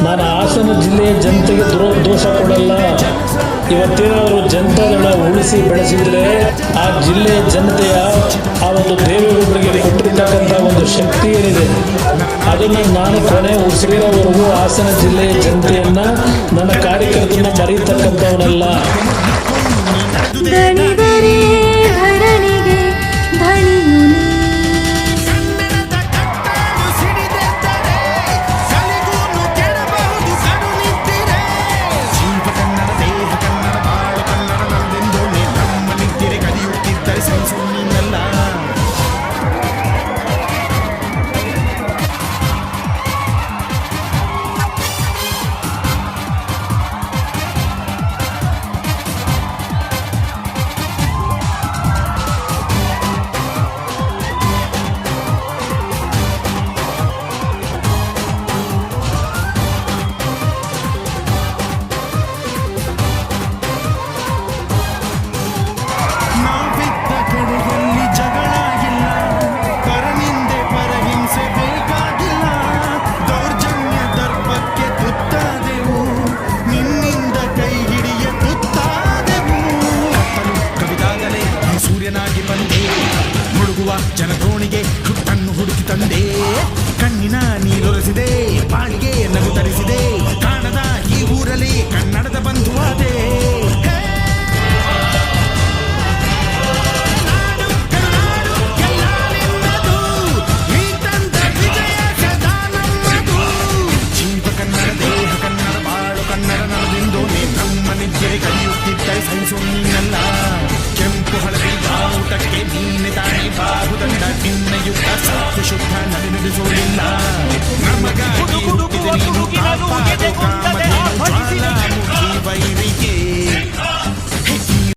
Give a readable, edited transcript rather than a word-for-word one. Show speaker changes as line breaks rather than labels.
ನಾನು ಹಾಸನ ಜಿಲ್ಲೆಯ ಜನತೆಗೆ ದೋಷ ಕೊಡಲ್ಲ. ಇವತ್ತೇನಾದರೂ ಜನತಾದಳ ಉಳಿಸಿ ಬೆಳೆಸಿದರೆ ಆ ಜಿಲ್ಲೆಯ ಜನತೆಯ ಆ ಒಂದು ದೇವೇಗೌಡರಿಗೆ ಕೊಟ್ಟಿರ್ತಕ್ಕಂಥ ಒಂದು ಶಕ್ತಿ ಏನಿದೆ ಅದನ್ನು ನಾನು ಕೊನೆ ಉಸಿರಿನವರೆಗೂ ಹಾಸನ ಜಿಲ್ಲೆಯ ಜನತೆಯನ್ನ ನನ್ನ ಕಾರ್ಯಕರ್ತರನ್ನ ಮರೆಯತಕ್ಕಂಥವನಲ್ಲ.
ಜನದೋಣಿಗೆ ಹುಟ್ಟನ್ನು ಹುಡುಕಿ ತಂದೆ, ಕಣ್ಣಿನ ನೀರೊರೆಸಿದೆ, ಬಾಳಿಗೆ ನಗು ತರಿಸಿದೆ, ಕಾಣದ ಈ ಊರಲ್ಲಿ ಕನ್ನಡದ ಬಂಧುವಾದೆ. ಜೀವ ಕನ್ನಡ, ದೇಹ ಕನ್ನಡ, ಬಾಳು ಕನ್ನಡ ನನ್ನದೆಂದು ನಮ್ಮ ನಿದ್ದೆ ಕಲಿಯುತ್ತಿದ್ದರೆ ಸಹಿಸು ನೀನಲ್ಲ. ಕೆಂಪು ಹಳದಿ ಬಾವುಟಕ್ಕೆ ನೀನೆ ತಾನೇ ಬಾಹುದಂಡ, ನಿನ್ನ ಯುದ್ಧ ಸತ್ಯ ಶುದ್ಧ ನಡೆ ನಡೆಸೋದಿಲ್ಲ. ನಮಗಾಗಿ ಹುಟ್ಟಿದೆ ನೀನು